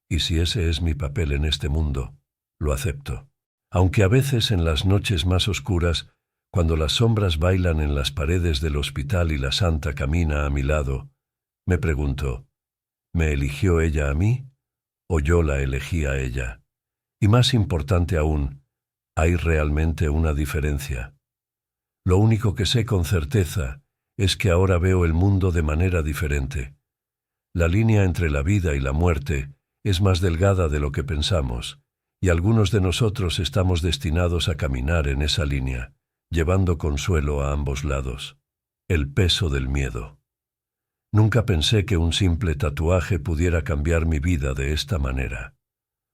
Y si ese es mi papel en este mundo, lo acepto. Aunque a veces en las noches más oscuras, cuando las sombras bailan en las paredes del hospital y la santa camina a mi lado, me pregunto, ¿me eligió ella a mí o yo la elegí a ella? Y más importante aún, ¿hay realmente una diferencia? Lo único que sé con certeza es que ahora veo el mundo de manera diferente. La línea entre la vida y la muerte es más delgada de lo que pensamos, y algunos de nosotros estamos destinados a caminar en esa línea, llevando consuelo a ambos lados. El peso del miedo. Nunca pensé que un simple tatuaje pudiera cambiar mi vida de esta manera.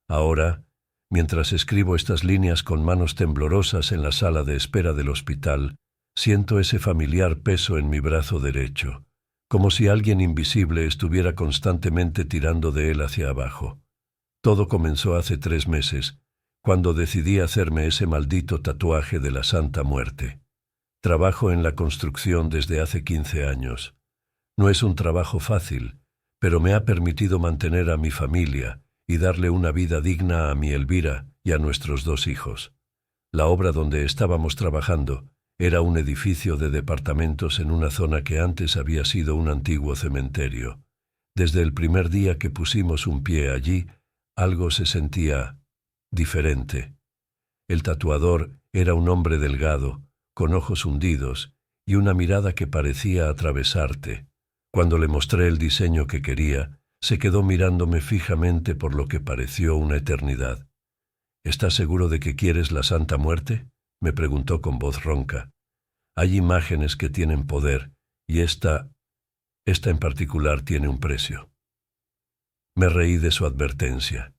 Ahora, mientras escribo estas líneas con manos temblorosas en la sala de espera del hospital, siento ese familiar peso en mi brazo derecho, como si alguien invisible estuviera constantemente tirando de él hacia abajo. Todo comenzó hace 3 meses, cuando decidí hacerme ese maldito tatuaje de la Santa Muerte. Trabajo en la construcción desde hace 15 años. No es un trabajo fácil, pero me ha permitido mantener a mi familia y darle una vida digna a mi Elvira y a nuestros 2 hijos. La obra donde estábamos trabajando era un edificio de departamentos en una zona que antes había sido un antiguo cementerio. Desde el primer día que pusimos un pie allí, algo se sentía diferente. El tatuador era un hombre delgado, con ojos hundidos y una mirada que parecía atravesarte. Cuando le mostré el diseño que quería, se quedó mirándome fijamente por lo que pareció una eternidad. «¿Estás seguro de que quieres la Santa Muerte?», me preguntó con voz ronca. «Hay imágenes que tienen poder, y esta en particular tiene un precio». Me reí de su advertencia.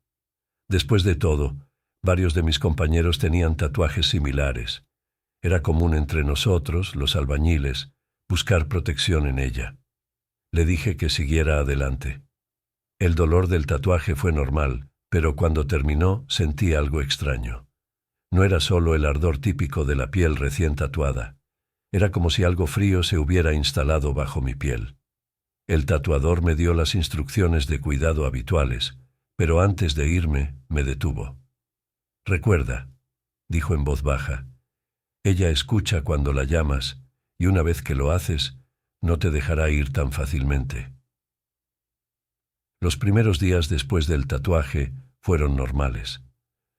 Después de todo, varios de mis compañeros tenían tatuajes similares. Era común entre nosotros, los albañiles, buscar protección en ella. Le dije que siguiera adelante. El dolor del tatuaje fue normal, pero cuando terminó sentí algo extraño. No era solo el ardor típico de la piel recién tatuada. Era como si algo frío se hubiera instalado bajo mi piel. El tatuador me dio las instrucciones de cuidado habituales, pero antes de irme me detuvo. «Recuerda», dijo en voz baja, «ella escucha cuando la llamas, y una vez que lo haces, no te dejará ir tan fácilmente». Los primeros días después del tatuaje fueron normales.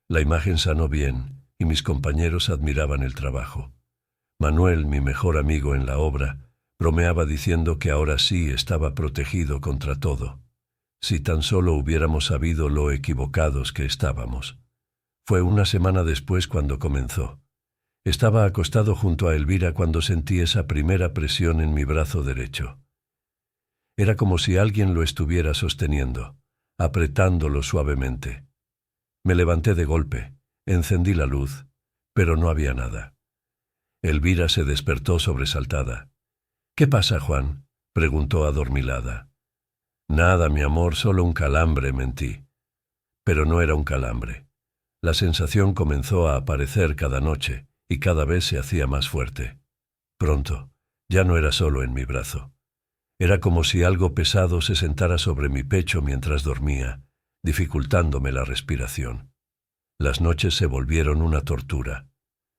La imagen sanó bien y mis compañeros admiraban el trabajo. Manuel, mi mejor amigo en la obra, bromeaba diciendo que ahora sí estaba protegido contra todo. Si tan solo hubiéramos sabido lo equivocados que estábamos. Fue una semana después cuando comenzó. Estaba acostado junto a Elvira cuando sentí esa primera presión en mi brazo derecho. Era como si alguien lo estuviera sosteniendo, apretándolo suavemente. Me levanté de golpe, encendí la luz, pero no había nada. Elvira se despertó sobresaltada. «¿Qué pasa, Juan?», preguntó adormilada. «Nada, mi amor, solo un calambre», mentí. Pero no era un calambre. La sensación comenzó a aparecer cada noche y cada vez se hacía más fuerte. Pronto, ya no era solo en mi brazo. Era como si algo pesado se sentara sobre mi pecho mientras dormía, dificultándome la respiración. Las noches se volvieron una tortura.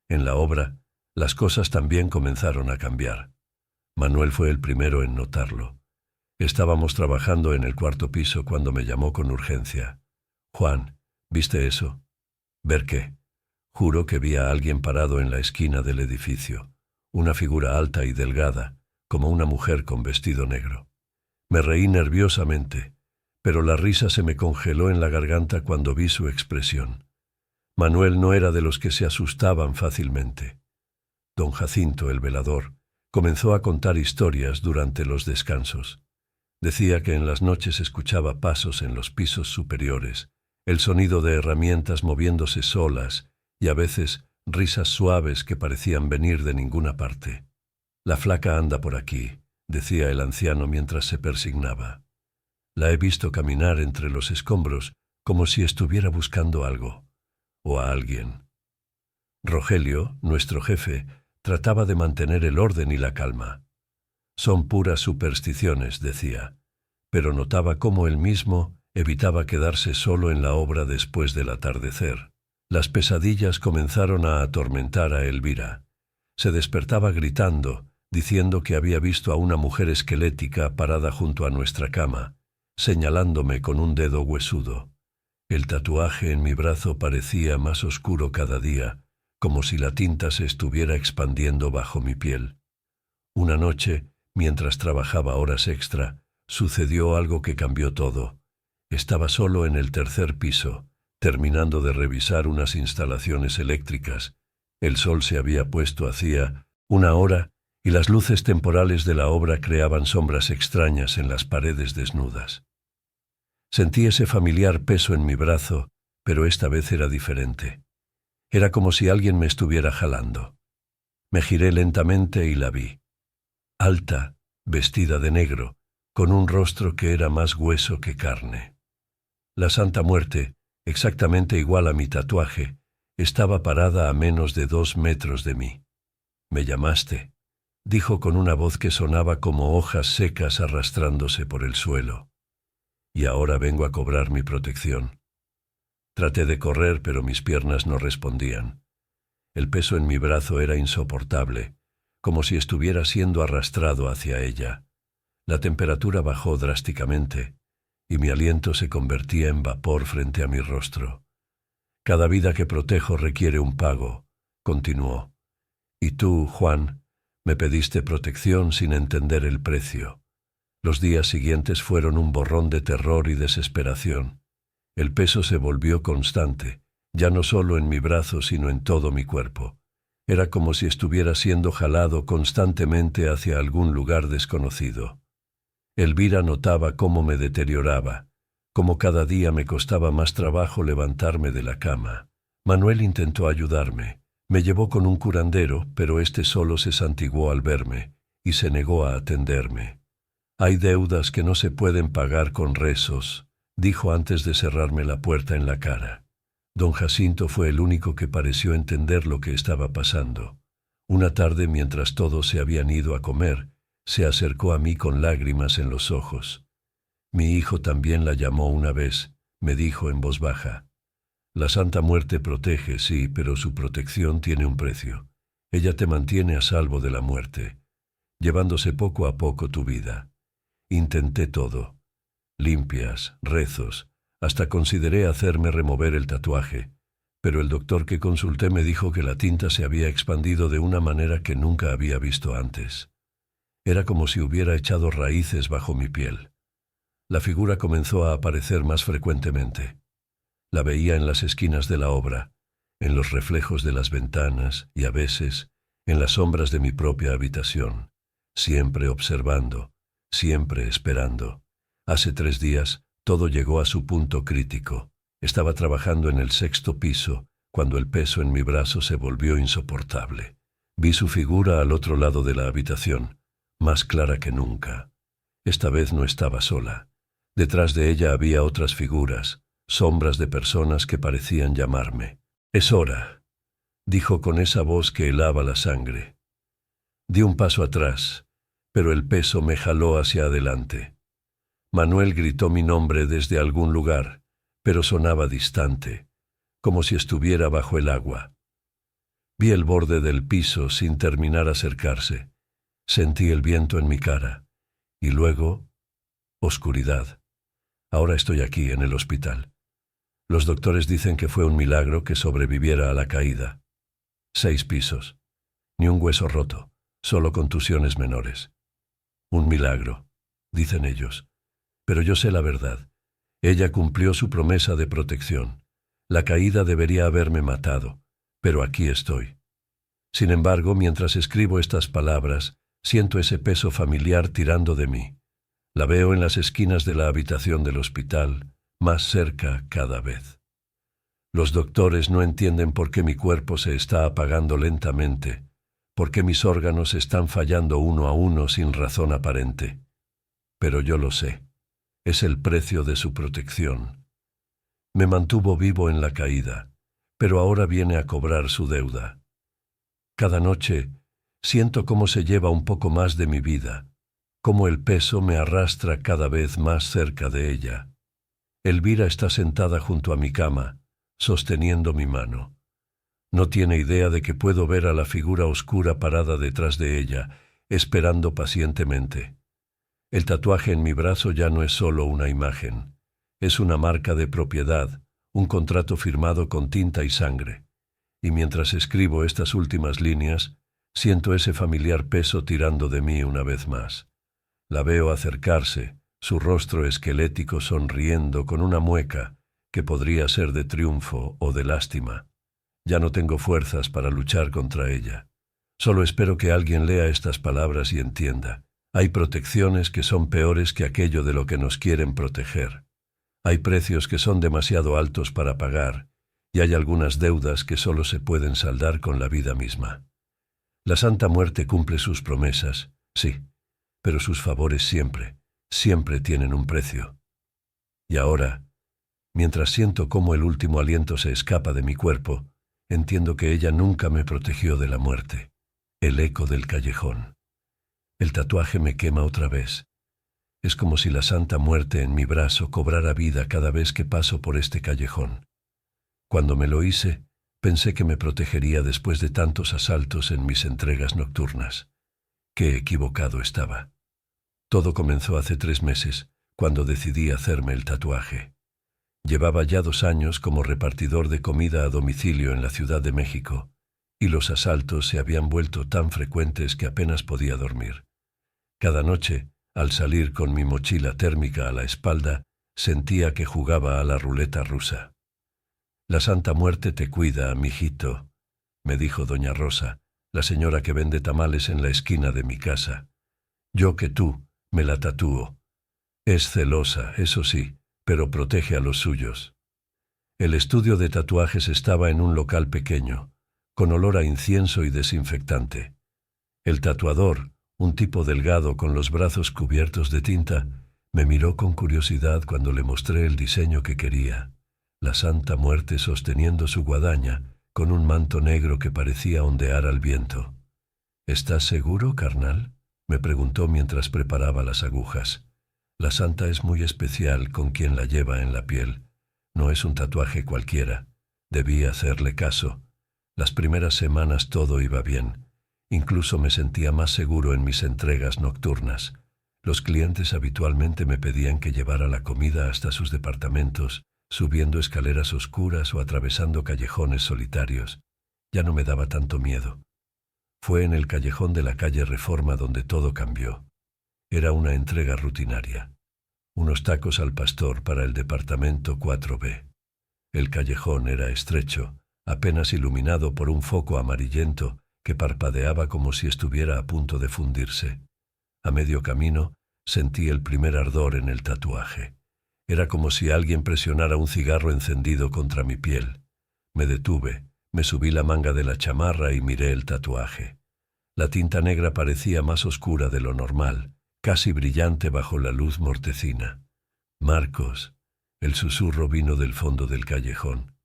En la obra, las cosas también comenzaron a cambiar. Manuel fue el primero en notarlo. Estábamos trabajando en el cuarto piso cuando me llamó con urgencia. «Juan, ¿viste eso?» «¿Ver qué?» Juro que vi a alguien parado en la esquina del edificio, una figura alta y delgada, como una mujer con vestido negro. Me reí nerviosamente, pero la risa se me congeló en la garganta cuando vi su expresión. Manuel no era de los que se asustaban fácilmente. Don Jacinto, el velador, comenzó a contar historias durante los descansos. Decía que en las noches escuchaba pasos en los pisos superiores, el sonido de herramientas moviéndose solas y a veces risas suaves que parecían venir de ninguna parte. «La flaca anda por aquí», decía el anciano mientras se persignaba. «La he visto caminar entre los escombros como si estuviera buscando algo, o a alguien». Rogelio, nuestro jefe, trataba de mantener el orden y la calma. «Son puras supersticiones», decía, pero notaba cómo él mismo evitaba quedarse solo en la obra después del atardecer. Las pesadillas comenzaron a atormentar a Elvira. Se despertaba gritando, diciendo que había visto a una mujer esquelética parada junto a nuestra cama, señalándome con un dedo huesudo. El tatuaje en mi brazo parecía más oscuro cada día, como si la tinta se estuviera expandiendo bajo mi piel. Una noche, mientras trabajaba horas extra, sucedió algo que cambió todo. Estaba solo en el tercer piso, terminando de revisar unas instalaciones eléctricas. El sol se había puesto hacía una hora y las luces temporales de la obra creaban sombras extrañas en las paredes desnudas. Sentí ese familiar peso en mi brazo, pero esta vez era diferente. Era como si alguien me estuviera jalando. Me giré lentamente y la vi. Alta, vestida de negro, con un rostro que era más hueso que carne. La Santa Muerte, exactamente igual a mi tatuaje, estaba parada a menos de 2 metros de mí. «¿Me llamaste?», dijo con una voz que sonaba como hojas secas arrastrándose por el suelo. «Y ahora vengo a cobrar mi protección». Traté de correr, pero mis piernas no respondían. El peso en mi brazo era insoportable, como si estuviera siendo arrastrado hacia ella. La temperatura bajó drásticamente, y mi aliento se convertía en vapor frente a mi rostro. «Cada vida que protejo requiere un pago», continuó. «Y tú, Juan, me pediste protección sin entender el precio». Los días siguientes fueron un borrón de terror y desesperación. El peso se volvió constante, ya no solo en mi brazo sino en todo mi cuerpo. Era como si estuviera siendo jalado constantemente hacia algún lugar desconocido. Elvira notaba cómo me deterioraba, cómo cada día me costaba más trabajo levantarme de la cama. Manuel intentó ayudarme. Me llevó con un curandero, pero éste solo se santiguó al verme y se negó a atenderme. «Hay deudas que no se pueden pagar con rezos», dijo antes de cerrarme la puerta en la cara. Don Jacinto fue el único que pareció entender lo que estaba pasando. Una tarde, mientras todos se habían ido a comer, se acercó a mí con lágrimas en los ojos. «Mi hijo también la llamó una vez», me dijo en voz baja. «La Santa Muerte protege, sí, pero su protección tiene un precio. Ella te mantiene a salvo de la muerte, llevándose poco a poco tu vida. Intenté todo. Limpias, rezos, hasta consideré hacerme remover el tatuaje, pero el doctor que consulté me dijo que la tinta se había expandido de una manera que nunca había visto antes. Era como si hubiera echado raíces bajo mi piel. La figura comenzó a aparecer más frecuentemente. La veía en las esquinas de la obra, en los reflejos de las ventanas y a veces en las sombras de mi propia habitación, siempre observando, siempre esperando. Hace 3 días todo llegó a su punto crítico. Estaba trabajando en el 6º piso cuando el peso en mi brazo se volvió insoportable. Vi su figura al otro lado de la habitación, más clara que nunca. Esta vez no estaba sola. Detrás de ella había otras figuras, sombras de personas que parecían llamarme. «Es hora», dijo con esa voz que helaba la sangre. Di un paso atrás, pero el peso me jaló hacia adelante. Manuel gritó mi nombre desde algún lugar, pero sonaba distante, como si estuviera bajo el agua. Vi el borde del piso sin terminar acercarse. Sentí el viento en mi cara. Y luego, oscuridad. Ahora estoy aquí, en el hospital. Los doctores dicen que fue un milagro que sobreviviera a la caída. 6 pisos. Ni un hueso roto, solo contusiones menores. Un milagro, dicen ellos. Pero yo sé la verdad. Ella cumplió su promesa de protección. La caída debería haberme matado, pero aquí estoy. Sin embargo, mientras escribo estas palabras, siento ese peso familiar tirando de mí. La veo en las esquinas de la habitación del hospital, más cerca cada vez. Los doctores no entienden por qué mi cuerpo se está apagando lentamente, por qué mis órganos están fallando uno a uno sin razón aparente. Pero yo lo sé. Es el precio de su protección. Me mantuvo vivo en la caída, pero ahora viene a cobrar su deuda. Cada noche siento cómo se lleva un poco más de mi vida, cómo el peso me arrastra cada vez más cerca de ella. Elvira está sentada junto a mi cama, sosteniendo mi mano. No tiene idea de que puedo ver a la figura oscura parada detrás de ella, esperando pacientemente. El tatuaje en mi brazo ya no es solo una imagen, es una marca de propiedad, un contrato firmado con tinta y sangre. Y mientras escribo estas últimas líneas, siento ese familiar peso tirando de mí una vez más. La veo acercarse, su rostro esquelético sonriendo con una mueca que podría ser de triunfo o de lástima. Ya no tengo fuerzas para luchar contra ella. Solo espero que alguien lea estas palabras y entienda. Hay protecciones que son peores que aquello de lo que nos quieren proteger. Hay precios que son demasiado altos para pagar, y hay algunas deudas que solo se pueden saldar con la vida misma. La Santa Muerte cumple sus promesas, sí, pero sus favores siempre, siempre tienen un precio. Y ahora, mientras siento cómo el último aliento se escapa de mi cuerpo, entiendo que ella nunca me protegió de la muerte. El eco del callejón. El tatuaje me quema otra vez. Es como si la Santa Muerte en mi brazo cobrara vida cada vez que paso por este callejón. Cuando me lo hice, pensé que me protegería después de tantos asaltos en mis entregas nocturnas. Qué equivocado estaba. Todo comenzó hace 3 meses, cuando decidí hacerme el tatuaje. Llevaba ya 2 años como repartidor de comida a domicilio en la Ciudad de México, y los asaltos se habían vuelto tan frecuentes que apenas podía dormir. Cada noche, al salir con mi mochila térmica a la espalda, sentía que jugaba a la ruleta rusa. «La Santa Muerte te cuida, mijito», me dijo doña Rosa, la señora que vende tamales en la esquina de mi casa. «Yo que tú, me la tatúo. Es celosa, eso sí, pero protege a los suyos». El estudio de tatuajes estaba en un local pequeño, con olor a incienso y desinfectante. El tatuador, un tipo delgado con los brazos cubiertos de tinta, me miró con curiosidad cuando le mostré el diseño que quería. La Santa Muerte sosteniendo su guadaña, con un manto negro que parecía ondear al viento. «¿Estás seguro, carnal?», me preguntó mientras preparaba las agujas. La santa es muy especial con quien la lleva en la piel. No es un tatuaje cualquiera. Debí hacerle caso. Las primeras semanas todo iba bien. Incluso me sentía más seguro en mis entregas nocturnas. Los clientes habitualmente me pedían que llevara la comida hasta sus departamentos, subiendo escaleras oscuras o atravesando callejones solitarios. Ya no me daba tanto miedo. Fue en el callejón de la calle Reforma donde todo cambió. Era una entrega rutinaria. Unos tacos al pastor para el departamento 4B. El callejón era estrecho, apenas iluminado por un foco amarillento que parpadeaba como si estuviera a punto de fundirse. A medio camino sentí el primer ardor en el tatuaje. Era como si alguien presionara un cigarro encendido contra mi piel. Me detuve, me subí la manga de la chamarra y miré el tatuaje. La tinta negra parecía más oscura de lo normal, casi brillante bajo la luz mortecina. «Marcos», el susurro vino del fondo del callejón.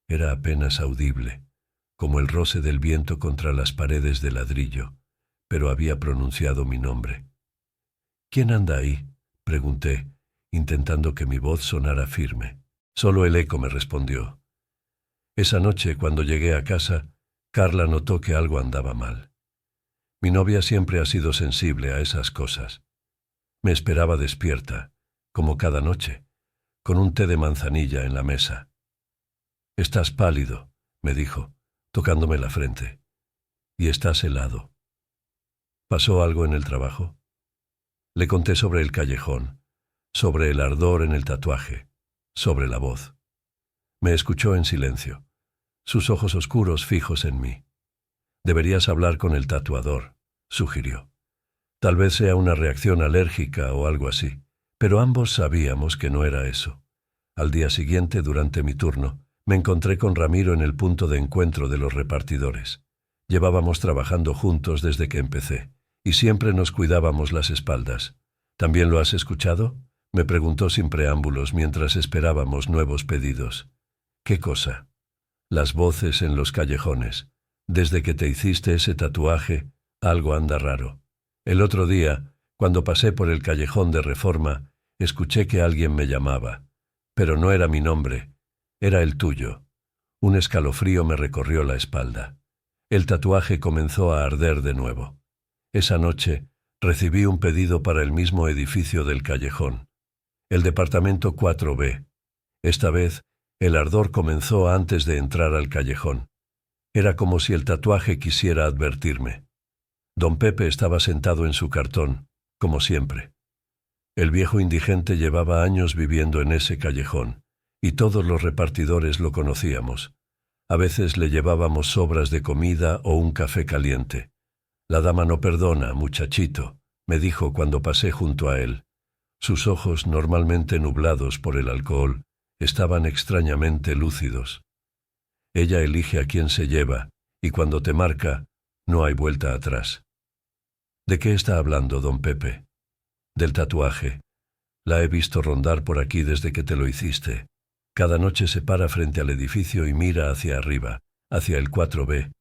Era apenas audible, como el roce del viento contra las paredes de ladrillo, pero había pronunciado mi nombre. «¿Quién anda ahí?», pregunté, intentando que mi voz sonara firme. Solo el eco me respondió. Esa noche, cuando llegué a casa, Carla notó que algo andaba mal. Mi novia siempre ha sido sensible a esas cosas. Me esperaba despierta, como cada noche, con un té de manzanilla en la mesa. «Estás pálido», me dijo, tocándome la frente. «Y estás helado». ¿Pasó algo en el trabajo? Le conté sobre el callejón, sobre el ardor en el tatuaje, sobre la voz. Me escuchó en silencio, sus ojos oscuros fijos en mí. «Deberías hablar con el tatuador», sugirió. «Tal vez sea una reacción alérgica o algo así», pero ambos sabíamos que no era eso. Al día siguiente, durante mi turno, me encontré con Ramiro en el punto de encuentro de los repartidores. Llevábamos trabajando juntos desde que empecé, y siempre nos cuidábamos las espaldas. «¿También lo has escuchado?», me preguntó sin preámbulos mientras esperábamos nuevos pedidos. «¿Qué cosa?». «Las voces en los callejones. Desde que te hiciste ese tatuaje, algo anda raro. El otro día, cuando pasé por el callejón de Reforma, escuché que alguien me llamaba. Pero no era mi nombre, era el tuyo». Un escalofrío me recorrió la espalda. El tatuaje comenzó a arder de nuevo. Esa noche recibí un pedido para el mismo edificio del callejón, el departamento 4B. Esta vez, el ardor comenzó antes de entrar al callejón. Era como si el tatuaje quisiera advertirme. Don Pepe estaba sentado en su cartón, como siempre. El viejo indigente llevaba años viviendo en ese callejón, y todos los repartidores lo conocíamos. A veces le llevábamos sobras de comida o un café caliente. «La dama no perdona, muchachito», me dijo cuando pasé junto a él. Sus ojos, normalmente nublados por el alcohol, estaban extrañamente lúcidos. «Ella elige a quién se lleva, y cuando te marca, no hay vuelta atrás». «¿De qué está hablando, don Pepe?» «Del tatuaje. La he visto rondar por aquí desde que te lo hiciste. Cada noche se para frente al edificio y mira hacia arriba, hacia el 4B.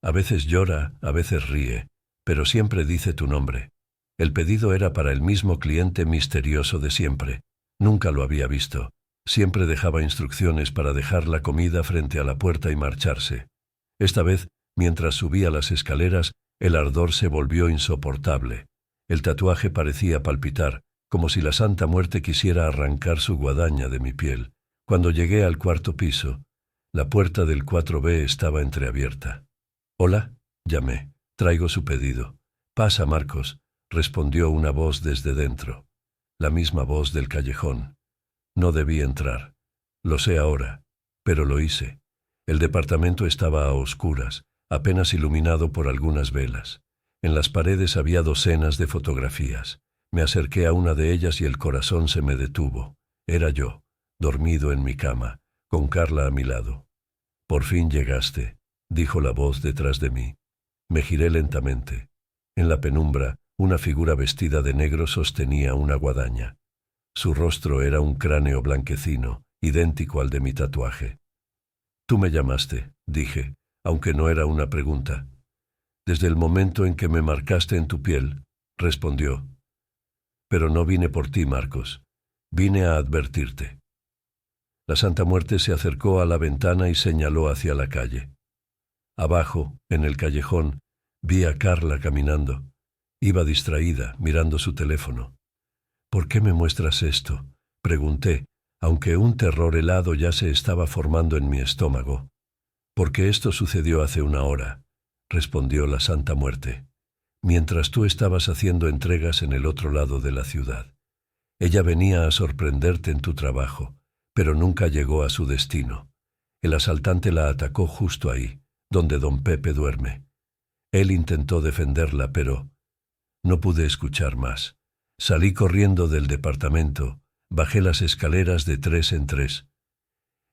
A veces llora, a veces ríe, pero siempre dice tu nombre. El pedido era para el mismo cliente misterioso de siempre. Nunca lo había visto. Siempre dejaba instrucciones para dejar la comida frente a la puerta y marcharse. Esta vez, mientras subía las escaleras, el ardor se volvió insoportable. El tatuaje parecía palpitar, como si la Santa Muerte quisiera arrancar su guadaña de mi piel. Cuando llegué al cuarto piso, la puerta del 4B estaba entreabierta. «Hola», llamé. «Traigo su pedido». «Pasa, Marcos», respondió una voz desde dentro. La misma voz del callejón. No debí entrar. Lo sé ahora, pero lo hice. El departamento estaba a oscuras, apenas iluminado por algunas velas. En las paredes había docenas de fotografías. Me acerqué a una de ellas y el corazón se me detuvo. Era yo, dormido en mi cama, con Carla a mi lado. «Por fin llegaste», dijo la voz detrás de mí. Me giré lentamente. En la penumbra, una figura vestida de negro sostenía una guadaña. Su rostro era un cráneo blanquecino, idéntico al de mi tatuaje. «Tú me llamaste», dije, aunque no era una pregunta. «Desde el momento en que me marcaste en tu piel», respondió. «Pero no vine por ti, Marcos. Vine a advertirte». La Santa Muerte se acercó a la ventana y señaló hacia la calle. Abajo, en el callejón, vi a Carla caminando. Iba distraída, mirando su teléfono. «¿Por qué me muestras esto?», pregunté, aunque un terror helado ya se estaba formando en mi estómago. «Porque esto sucedió hace una hora», respondió la Santa Muerte, «mientras tú estabas haciendo entregas en el otro lado de la ciudad. Ella venía a sorprenderte en tu trabajo, pero nunca llegó a su destino. El asaltante la atacó justo ahí, donde don Pepe duerme. Él intentó defenderla, pero no pude escuchar más. Salí corriendo del departamento, bajé las escaleras de 3 en 3.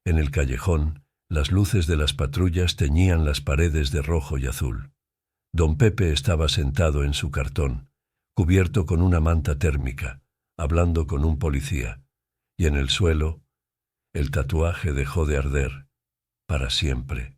En el callejón, las luces de las patrullas teñían las paredes de rojo y azul. Don Pepe estaba sentado en su cartón, cubierto con una manta térmica, hablando con un policía, y en el suelo, el tatuaje dejó de arder para siempre.